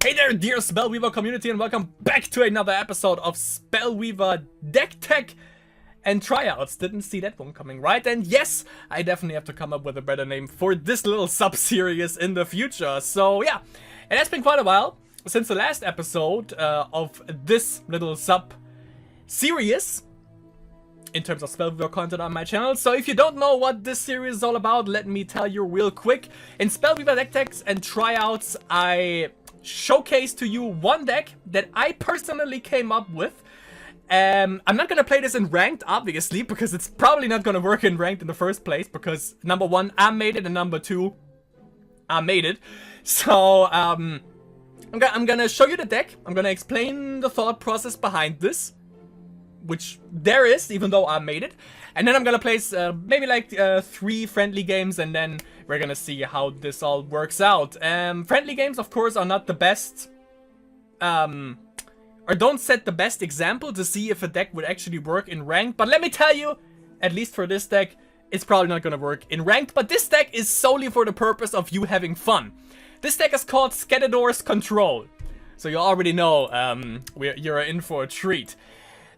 Hey there, dear Spellweaver community, and welcome back to another episode of Spellweaver Deck Tech and Tryouts. Didn't see that one coming, right? And yes, I definitely have to come up with a better name for this little sub-series in the future. So yeah, it has been quite a while since the last episode of this little sub-series in terms of Spellweaver content on my channel. So if you don't know what this series is all about, let me tell you real quick. In Spellweaver Deck Techs and Tryouts, I showcase to you one deck that I personally came up with. I'm not gonna play this in ranked, obviously, because it's probably not gonna work in ranked in the first place, because number one, I made it, and number two, I made it. So I'm gonna show you the deck. I'm gonna explain the thought process behind this, which there is, even though I made it. And then I'm gonna place maybe like 3 friendly games, and then we're gonna see how this all works out. Friendly games, of course, are not the best, or don't set the best example to see if a deck would actually work in ranked. But let me tell you, at least for this deck, it's probably not gonna work in ranked. But this deck is solely for the purpose of you having fun. This deck is called Skatadors Control. So you already know you're in for a treat.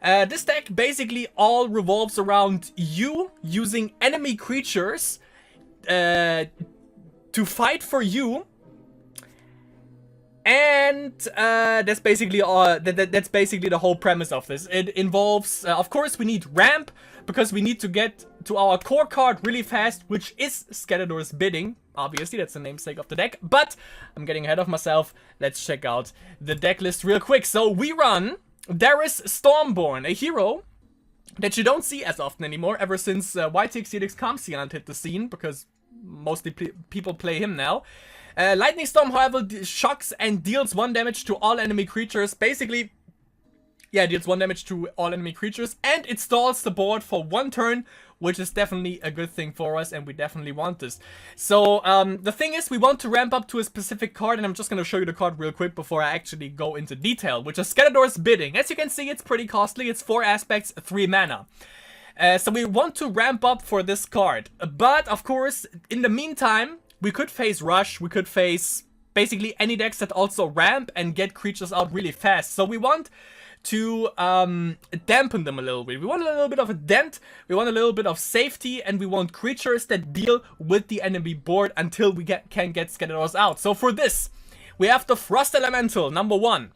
This deck basically all revolves around you using enemy creatures to fight for you, and that's basically all. That's basically the whole premise of this. It involves, of course, we need ramp because we need to get to our core card really fast, which is Skatadors Bidding. Obviously, that's the namesake of the deck. But I'm getting ahead of myself. Let's check out the deck list real quick. So we run Darius Stormborn, a hero that you don't see as often anymore, ever since YTX Comsiant hit the scene, because mostly people play him now. Lightning Storm, however, shocks and deals 1 damage to all enemy creatures. Basically, yeah, deals 1 damage to all enemy creatures, and it stalls the board for 1 turn, which is definitely a good thing for us, and we definitely want this. So, the thing is, we want to ramp up to a specific card, and I'm just going to show you the card real quick before I actually go into detail, which is Skatadors Bidding. As you can see, it's pretty costly. It's 4 aspects, 3 mana. So we want to ramp up for this card. But, of course, in the meantime, we could face Rush, we could face basically any decks that also ramp and get creatures out really fast. So we want to dampen them a little bit. We want a little bit of a dent, we want a little bit of safety, and we want creatures that deal with the enemy board until we can get Skatadors out. So for this, we have the Frost Elemental, number 1.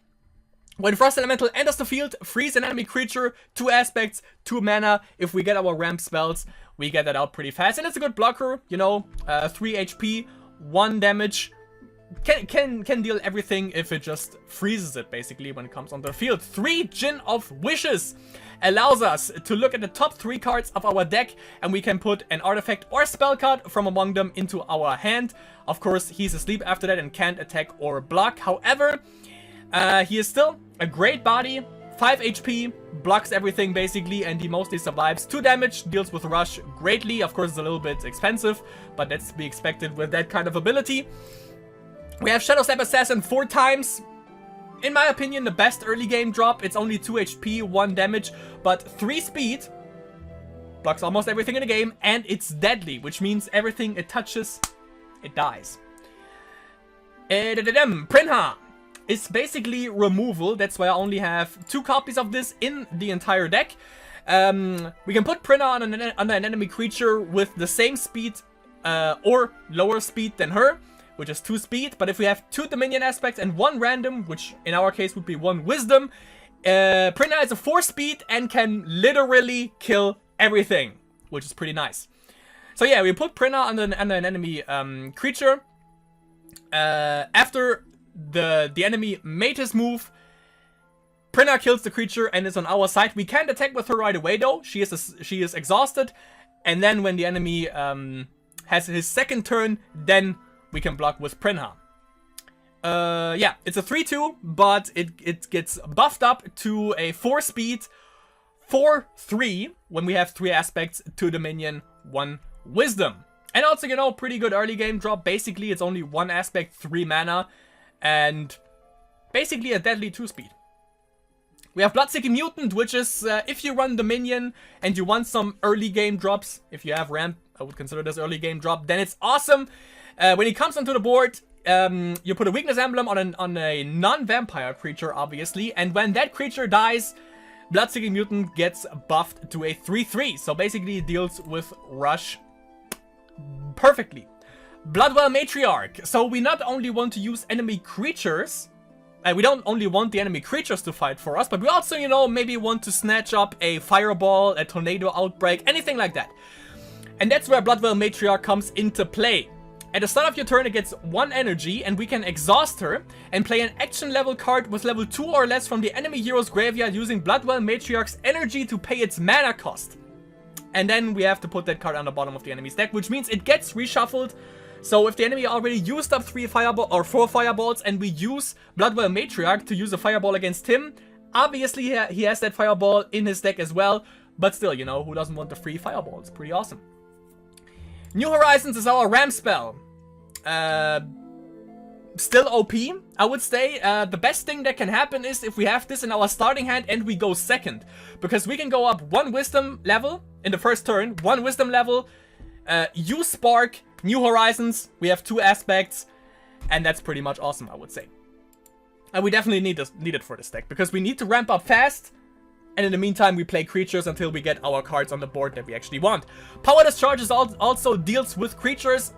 When Frost Elemental enters the field, freeze an enemy creature, 2 aspects, 2 mana. If we get our ramp spells, we get that out pretty fast. And it's a good blocker, you know, 3 HP, 1 damage. Can deal everything if it just freezes it, basically, when it comes onto the field. 3 Djinn of Wishes allows us to look at the top 3 cards of our deck, and we can put an artifact or spell card from among them into our hand. Of course, he's asleep after that and can't attack or block. However, he is still a great body, 5 HP, blocks everything basically, and he mostly survives. 2 damage, deals with Rush greatly. Of course, it's a little bit expensive, but that's to be expected with that kind of ability. We have Shadow Step Assassin 4 times. In my opinion, the best early game drop. It's only 2 HP, 1 damage, but 3 speed. Blocks almost everything in the game, and it's deadly, which means everything it touches, it dies. Prinha is basically removal. That's why I only have 2 copies of this in the entire deck. We can put Prinha on an enemy creature with the same speed or lower speed than her, which is 2 speed. But if we have 2 Dominion aspects and 1 random, which in our case would be 1 wisdom, Prinha is a 4 speed and can literally kill everything, which is pretty nice. So yeah, we put Prinha on an enemy creature. After the enemy made his move, Prinha kills the creature and is on our side. We can't attack with her right away though. She is exhausted, and then when the enemy has his second turn, then we can block with Prinha. Yeah, it's a 3/2, but it gets buffed up to a 4 speed, 4/3 when we have 3 aspects, 2 Dominion, 1 Wisdom. And also, you know, pretty good early game drop. Basically, it's only 1 aspect, 3 mana, and basically a deadly 2 speed. We have Bloodseeking Mutant, which is if you run Dominion and you want some early game drops, if you have ramp, I would consider this early game drop, then it's awesome. When he comes onto the board, you put a weakness emblem on a non-vampire creature, obviously, and when that creature dies, Bloodseeking Mutant gets buffed to a 3/3. So basically it deals with Rush perfectly. Bloodwell Matriarch. So we not only want to use enemy creatures, we don't only want the enemy creatures to fight for us, but we also, you know, maybe want to snatch up a fireball, a tornado outbreak, anything like that. And that's where Bloodwell Matriarch comes into play. At the start of your turn, it gets 1 energy, and we can exhaust her and play an action level card with level 2 or less from the enemy hero's graveyard using Bloodwell Matriarch's energy to pay its mana cost. And then we have to put that card on the bottom of the enemy's deck, which means it gets reshuffled. So if the enemy already used up 4 fireballs and we use Bloodwell Matriarch to use a fireball against him, obviously he has that fireball in his deck as well. But still, you know, who doesn't want the free fireball? It's pretty awesome. New Horizons is our Ram spell. Still OP, I would say. The best thing that can happen is if we have this in our starting hand and we go second. Because we can go up 1 wisdom level in the first turn, 1 wisdom level, use Spark, New Horizons, we have 2 aspects, and that's pretty much awesome, I would say. And we definitely need it for this deck, because we need to ramp up fast, and in the meantime we play creatures until we get our cards on the board that we actually want. Power Discharge also deals with creatures.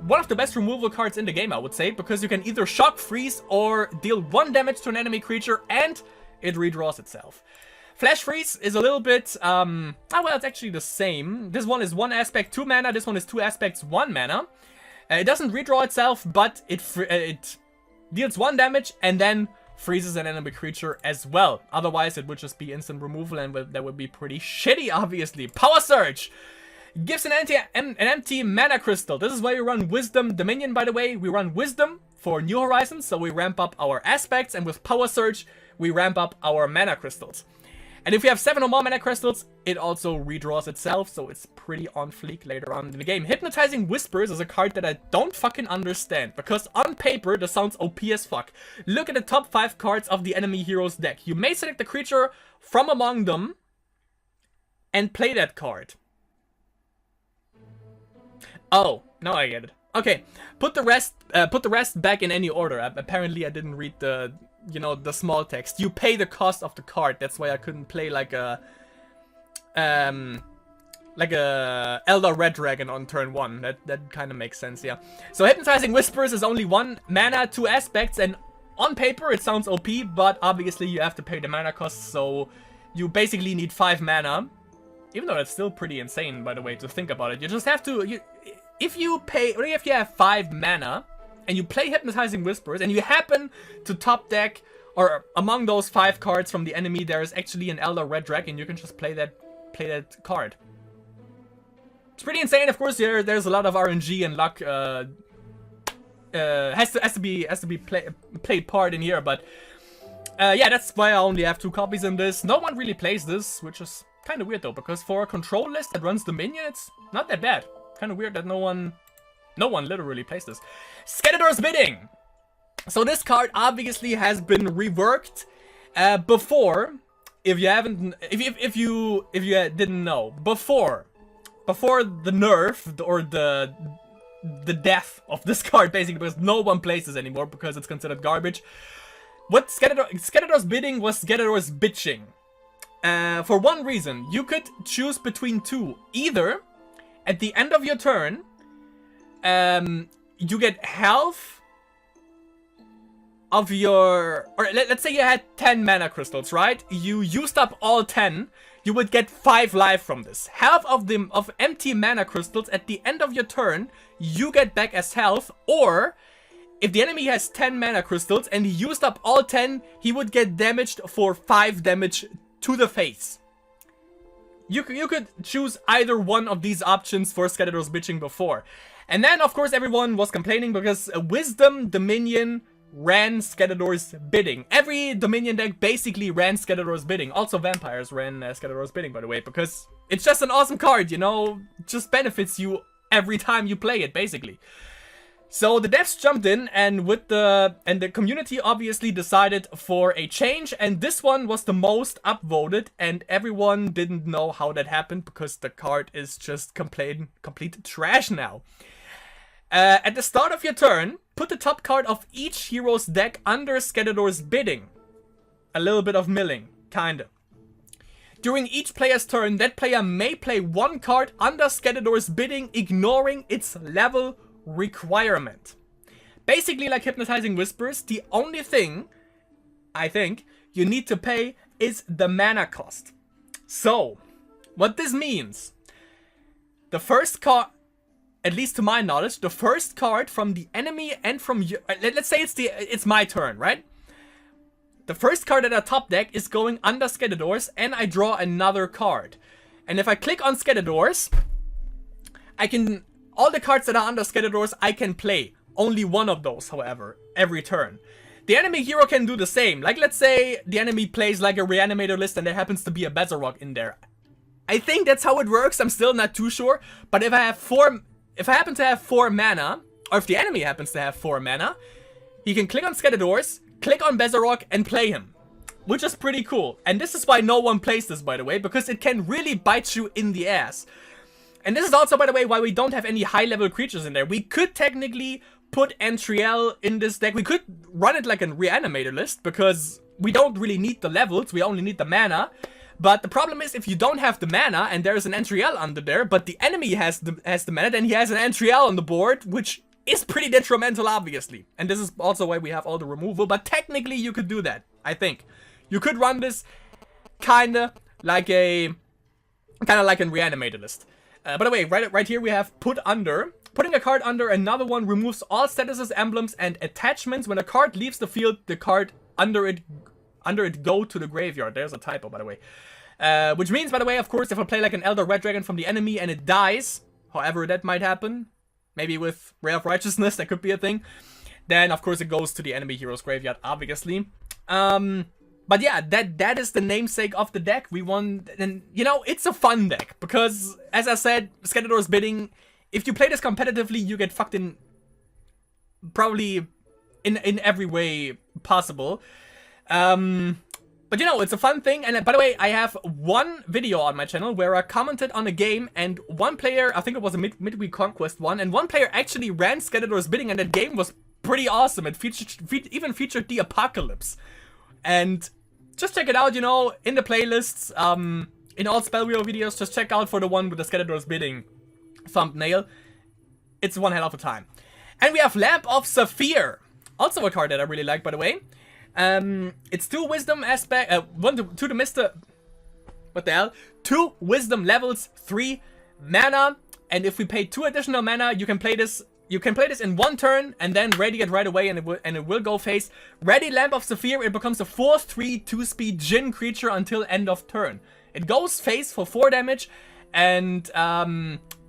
One of the best removal cards in the game, I would say, because you can either shock, freeze, or deal 1 damage to an enemy creature, and it redraws itself. Flash Freeze is a little bit, well, it's actually the same. This one is 1 aspect, 2 mana. This one is 2 aspects, 1 mana. It doesn't redraw itself, but it deals 1 damage and then freezes an enemy creature as well. Otherwise, it would just be instant removal, and that would be pretty shitty, obviously. Power Surge gives an empty mana crystal. This is why we run Wisdom Dominion, by the way. We run Wisdom for New Horizons, so we ramp up our aspects, and with Power Surge, we ramp up our mana crystals. And if we have 7 or more mana crystals, it also redraws itself, so it's pretty on fleek later on in the game. Hypnotizing Whispers is a card that I don't fucking understand, because on paper, this sounds OP as fuck. Look at the top 5 cards of the enemy hero's deck. You may select a creature from among them and play that card. Oh, now I get it. Okay, put the rest back in any order. Apparently, I didn't read the, you know, the small text. You pay the cost of the card. That's why I couldn't play like a Elder Red Dragon on turn 1. That kind of makes sense, yeah. So Hypnotizing Whispers is only 1 mana, 2 aspects, and on paper it sounds OP, but obviously you have to pay the mana cost, so you basically need 5 mana. Even though that's still pretty insane, by the way, to think about it. You just have to, if you have 5 mana and you play Hypnotizing Whispers and you happen to top deck, or among those 5 cards from the enemy there is actually an Elder Red Dragon, you can just play that card. It's pretty insane. Of course, there's a lot of RNG and luck has to be played part in here, but yeah, that's why I only have 2 copies in this. No one really plays this, which is kind of weird though, because for a control list that runs Dominion, it's not that bad. Kind of weird that no one literally plays this. Skatadors Bidding. So this card obviously has been reworked before. If you didn't know, before the nerf or the death of this card, basically, because no one plays this anymore because it's considered garbage. What Skatadors Bidding was Skatadors Bitching. For one reason, you could choose between 2. Either at the end of your turn, you get half of your, or let's say you had 10 mana crystals, right? You used up all 10, you would get 5 life from this. Half of empty mana crystals at the end of your turn, you get back as health, or if the enemy has 10 mana crystals and he used up all 10, he would get damaged for 5 damage to the face. You could choose either one of these options for Skatadors Bitching before. And then, of course, everyone was complaining because Wisdom Dominion ran Skatadors Bidding. Every Dominion deck basically ran Skatadors Bidding. Also, Vampires ran Skatadors Bidding, by the way, because it's just an awesome card, you know? Just benefits you every time you play it, basically. So the devs jumped in, and the community obviously decided for a change, and this one was the most upvoted, and everyone didn't know how that happened because the card is just complete trash now. At the start of your turn, put the top card of each hero's deck under Skatadors' bidding. A little bit of milling, kinda. During each player's turn, that player may play one card under Skatadors' bidding, ignoring its level requirement. Basically like Hypnotizing Whispers, the only thing, I think, you need to pay is the mana cost. So, what this means, the first card, at least to my knowledge, the first card from the enemy and from you, let's say it's my turn, right? The first card at our top deck is going under Skatadors, and I draw another card. And if I click on Skatadors, all the cards that are under Skatadors, I can play. Only one of those, however, every turn. The enemy hero can do the same. Like, let's say the enemy plays like a Reanimator list and there happens to be a Bezarok in there. I think that's how it works, I'm still not too sure. But if I happen to have 4 mana, or if the enemy happens to have 4 mana, he can click on Skatadors, click on Bezarok, and play him. Which is pretty cool. And this is why no one plays this, by the way, because it can really bite you in the ass. And this is also, by the way, why we don't have any high-level creatures in there. We could technically put Entriel in this deck. We could run it like a Reanimator list, because we don't really need the levels, we only need the mana. But the problem is, if you don't have the mana, and there's an Entriel under there, but the enemy has the mana, then he has an Entriel on the board, which is pretty detrimental, obviously. And this is also why we have all the removal, but technically you could do that, I think. You could run this kinda like a Reanimator list. By the way, right here we have put under. Putting a card under another one removes all statuses, emblems, and attachments. When a card leaves the field, the card under it go to the graveyard. There's a typo, by the way. Which means, by the way, of course, if I play like an Elder Red Dragon from the enemy and it dies, however that might happen, maybe with Ray of Righteousness, that could be a thing, then of course it goes to the enemy hero's graveyard, obviously. But yeah, that is the namesake of the deck. We want, and you know, it's a fun deck, because, as I said, Skatadors bidding, if you play this competitively, you get fucked in probably in every way possible. But you know, it's a fun thing. And by the way, I have one video on my channel where I commented on a game, and one player, I think it was a midweek conquest one, and one player actually ran Skatadors bidding, and that game was pretty awesome. It even featured the Apocalypse. And just check it out, you know, in the playlists, in all Spellweaver videos, just check out for the one with the Skatadors bidding thumbnail. It's one hell of a time. And we have Lamp of Saphir, also a card that I really like, by the way. It's 2 wisdom aspect, 2 to Mr. What the hell? 2 wisdom levels, 3 mana, and if we pay 2 additional mana, you can play this. You can play this in 1 turn and then ready it right away, and it will go face. Ready Lamp of Saphir. It becomes a 4/3 2-speed Djinn creature until end of turn. It goes face for 4 damage, and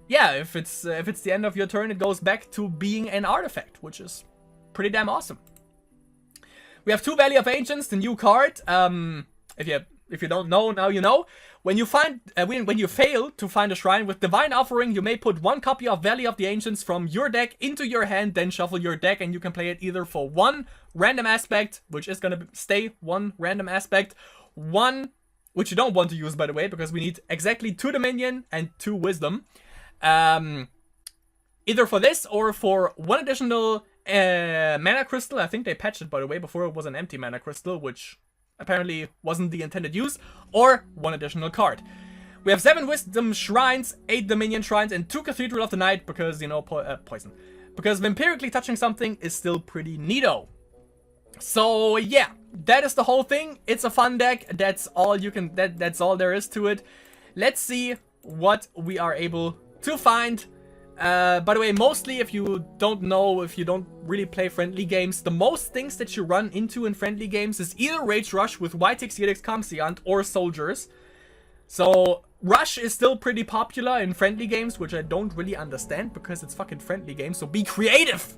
yeah, if it's the end of your turn, it goes back to being an artifact, which is pretty damn awesome. We have 2 Valley of Ancients, the new card. If you don't know, now you know. When you fail to find a shrine with Divine Offering, you may put 1 copy of Valley of the Ancients from your deck into your hand, then shuffle your deck, and you can play it either for 1 random aspect, which is gonna stay 1 random aspect, 1 which you don't want to use, by the way, because we need exactly 2 Dominion and 2 Wisdom. Either for this or for 1 additional mana crystal. I think they patched it, by the way. Before it was an empty mana crystal, which apparently wasn't the intended use, or 1 additional card. We have 7 Wisdom Shrines, 8 Dominion Shrines, and 2 Cathedral of the Night, because, you know, poison. Because vampirically touching something is still pretty neato. So, yeah, that is the whole thing. It's a fun deck. That's all you can, that's all there is to it. Let's see what we are able to find. By the way, mostly, if you don't know, if you don't really play friendly games, the most things that you run into in friendly games is either Rage Rush with Whitex, Helix, Comseant, or Soldiers. So, Rush is still pretty popular in friendly games, which I don't really understand, because it's fucking friendly games, so be creative!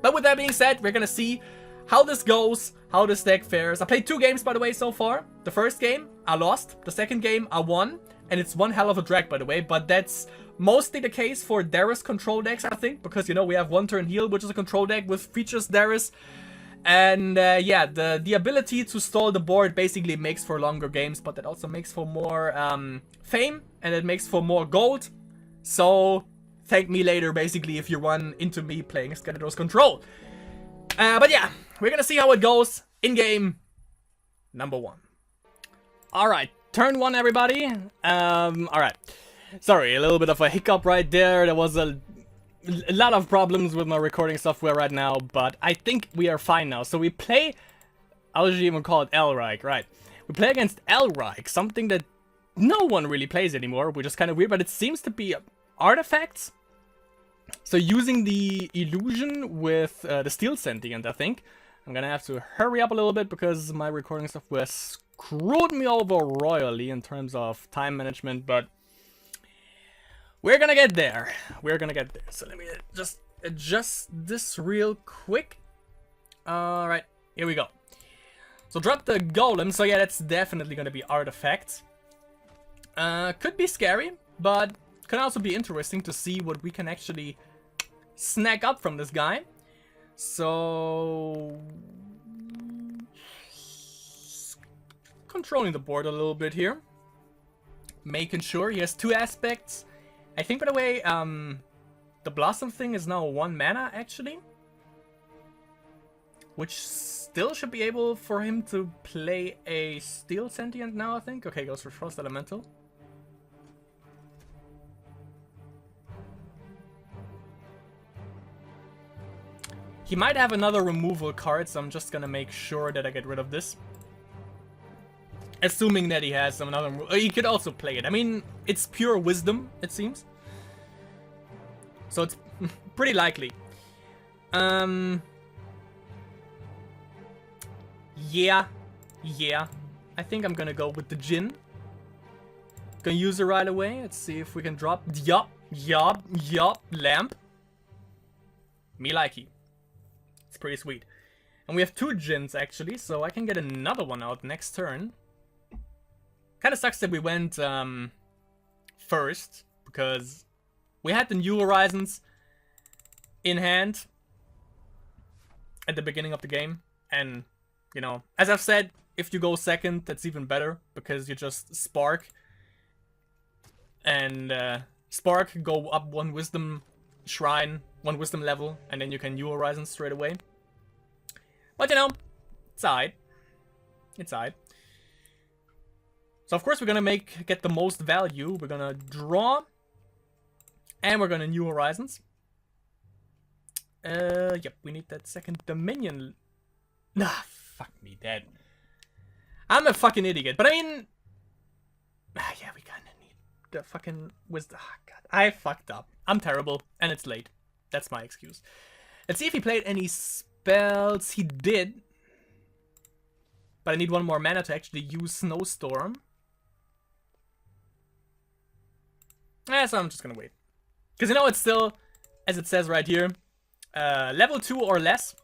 But with that being said, we're gonna see how this goes, how this deck fares. I played 2 games, by the way, so far. The first game, I lost. The second game, I won. And it's one hell of a drag, by the way, but that's mostly the case for Darius control decks, I think, because, you know, we have 1 turn heal, which is a control deck with features Darius. And yeah, the ability to stall the board basically makes for longer games, but that also makes for more fame, and it makes for more gold. So thank me later, basically, if you run into me playing Skatadors Control. But yeah, we're gonna see how it goes in game number 1. Alright, turn 1, everybody. Alright. Sorry, a little bit of a hiccup right there. There was a lot of problems with my recording software right now, but I think we are fine now. So we play, I'll just even call it Elrike, right? We play against Elrike, something that no one really plays anymore, which is kind of weird, but it seems to be artifacts. So using the illusion with the steel sentient, I think. I'm gonna have to hurry up a little bit because my recording software screwed me over royally in terms of time management, but we're gonna get there. We're gonna get there. So let me just adjust this real quick. Alright, here we go. So drop the golem. So yeah, that's definitely gonna be artifacts. Could be scary, but can also be interesting to see what we can actually snag up from this guy. So controlling the board a little bit here, making sure he has 2 aspects. I think, by the way, the blossom thing is now 1 mana actually, which still should be able for him to play a steel sentient now, I think. Okay, goes for frost elemental. He might have another removal card, so I'm just gonna make sure that I get rid of this. Assuming that he has some another... He could also play it. I mean, it's pure wisdom, it seems. So it's pretty likely. Yeah. I think I'm gonna go with the Djinn. Gonna use it right away. Let's see if we can drop... Yup. Lamp. Me likey. It's pretty sweet. And we have 2 Djinns actually, so I can get another one out next turn. Kinda sucks that we went first, because we had the New Horizons in hand at the beginning of the game. And, you know, as I've said, if you go second, that's even better, because you just Spark. And Spark, go up 1 Wisdom Shrine, 1 Wisdom level, and then you can New Horizons straight away. But, you know, it's alright. It's alright. So, of course, we're gonna get the most value. We're gonna draw. And we're gonna New Horizons. Yep, we need that second Dominion. Nah, fuck me dead. I'm a fucking idiot. But I mean... yeah, we kinda need the fucking wisdom. Oh, God, I fucked up. I'm terrible. And it's late. That's my excuse. Let's see if he played any spells. He did. But I need 1 more mana to actually use Snowstorm. So I'm just gonna wait. Because, you know, it's still, as it says right here, level 2 or less.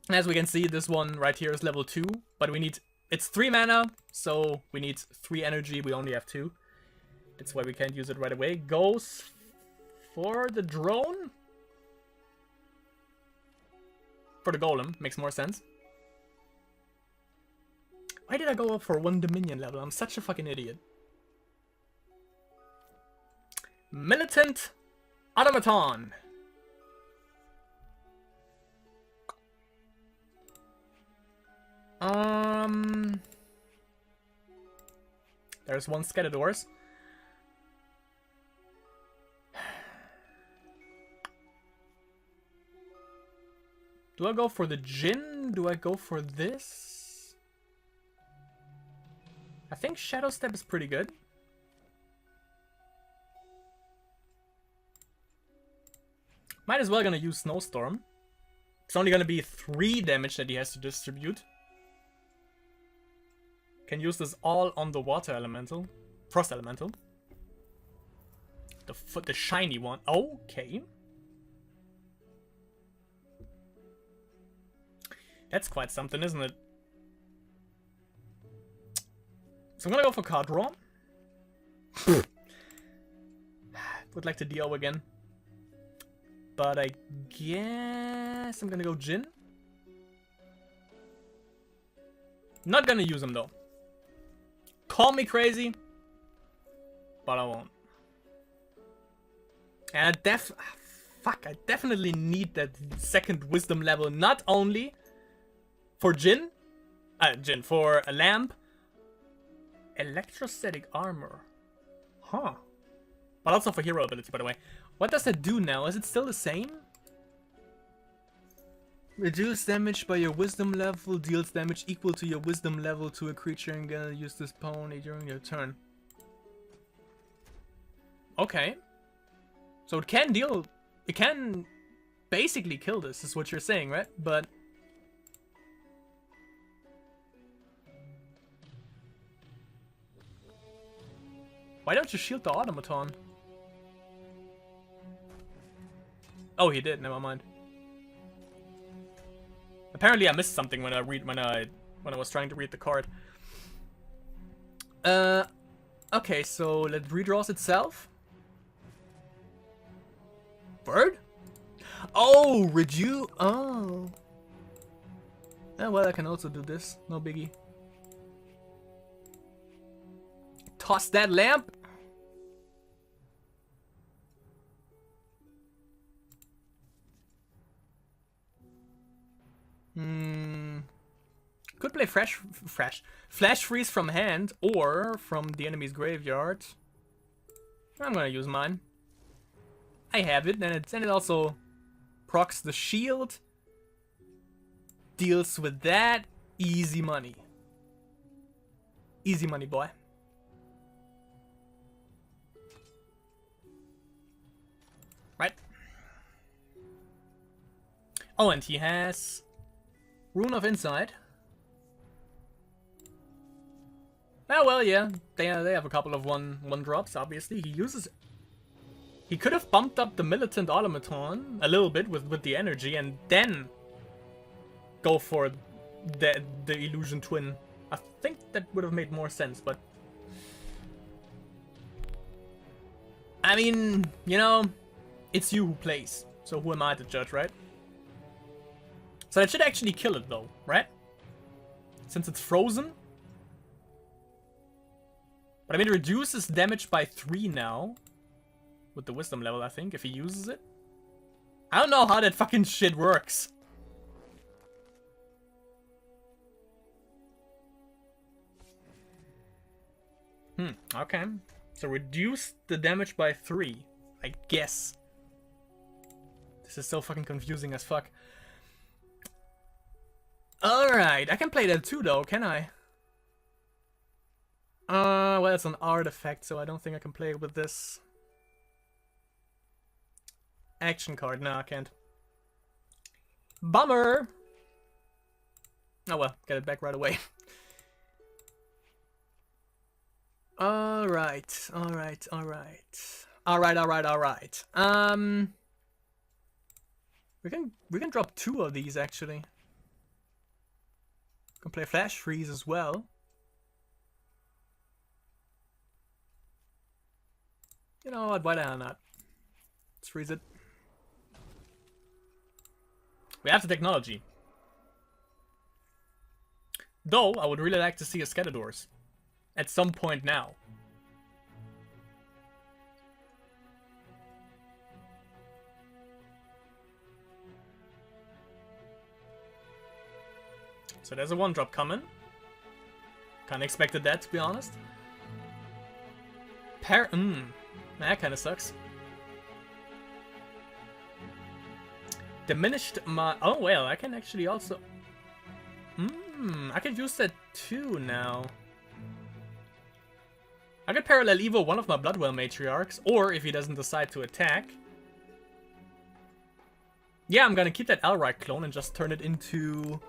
And as we can see, this one right here is level 2. But we need... It's 3 mana, so we need 3 energy. We only have 2. That's why we can't use it right away. Goes for the drone. For the golem. Makes more sense. Why did I go up for 1 Dominion level? I'm such a fucking idiot. Militant Automaton. There's 1 Skatadors. Do I go for the Djinn? Do I go for this? I think Shadow Step is pretty good. Might as well gonna use Snowstorm. It's only gonna be 3 damage that he has to distribute. Can use this all on the water elemental. Frost elemental. The shiny one. Okay. That's quite something, isn't it? So I'm gonna go for card draw. Would like to DO again. But I guess I'm gonna go Djinn. Not gonna use him though. Call me crazy, but I won't. And I definitely need that second wisdom level, not only for Jin, for a lamp. Electrostatic armor. Huh. But also for hero ability, by the way. What does that do now? Is it still the same? Reduce damage by your wisdom level, deals damage equal to your wisdom level to a creature, and gonna use this pony during your turn. Okay. So it can basically kill this, is what you're saying, right? But why don't you shield the automaton? Oh, he did. Never mind. Apparently, I missed something when I was trying to read the card. Okay, so it redraws itself. Bird? Oh, reduce. Oh. Yeah, well, I can also do this. No biggie. Toss that lamp. Could play Flash Freeze from hand or from the enemy's graveyard. I'm gonna use mine. I have it, and it also procs the shield. Deals with that. Easy money. Easy money, boy. Right. Oh, and he has Rune of Insight. Oh, well, yeah. They have a couple of one drops, obviously. He could have bumped up the Militant Automaton a little bit with the energy and then go for the Illusion Twin. I think that would have made more sense, but I mean, you know, it's you who plays, so who am I to judge, right? So that should actually kill it though, right? Since it's frozen. But I mean, it reduces damage by 3 now. With the wisdom level, I think, if he uses it. I don't know how that fucking shit works. Okay. So reduce the damage by 3, I guess. This is so fucking confusing as fuck. Alright, I can play that too though, can I? Well, it's an artifact, so I don't think I can play with this. Action card, no, I can't. Bummer! Oh well, get it back right away. Alright. We can drop 2 of these actually. Can play Flash Freeze as well. You know what, why the hell not? Let's freeze it. We have the technology. Though, I would really like to see a Skatadors. At some point now. So there's a 1-drop coming. Kinda expected that, to be honest. That kinda sucks. Diminished my... Oh, well, I can actually also... I can use that too now. I could parallel Evo one of my Bloodwell Matriarchs, or if he doesn't decide to attack. Yeah, I'm gonna keep that Alright clone and just turn it into...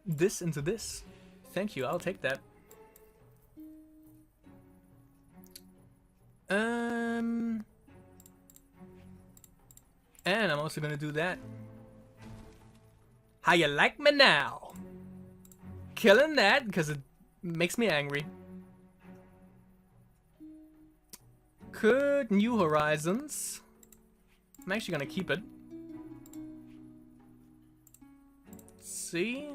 this into this. Thank you, I'll take that. And I'm also gonna do that. How you like me now? Killing that because it makes me angry. Could New Horizons. I'm actually gonna keep it. Let's see.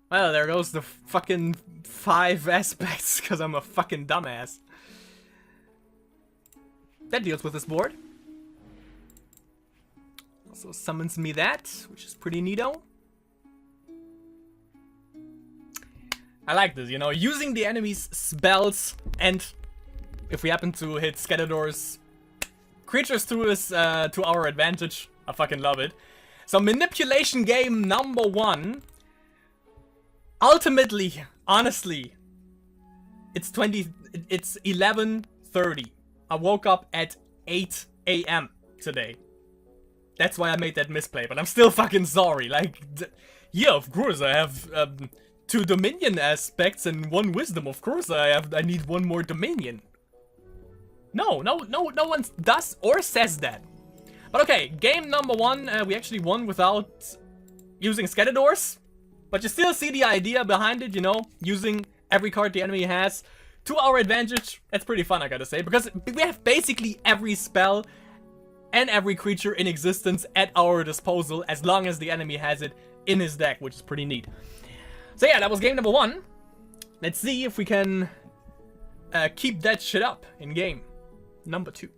Well, there goes the fucking 5 aspects, because I'm a fucking dumbass. That deals with this board. Also summons me that, which is pretty neato. I like this, you know, using the enemy's spells, and if we happen to hit Skatadors creatures to our advantage. I fucking love it. So manipulation game number 1. Ultimately, honestly, it's 11:30. I woke up at 8 AM today. That's why I made that misplay, but I'm still fucking sorry. Like, yeah, of course I have 2 Dominion aspects and 1 Wisdom. Of course I need 1 more Dominion. No one does or says that. But okay, game number 1, we actually won without using Skatadors. But you still see the idea behind it, you know, using every card the enemy has to our advantage. That's pretty fun, I gotta say, because we have basically every spell and every creature in existence at our disposal as long as the enemy has it in his deck, which is pretty neat. So yeah, that was game number 1. Let's see if we can keep that shit up in game number 2.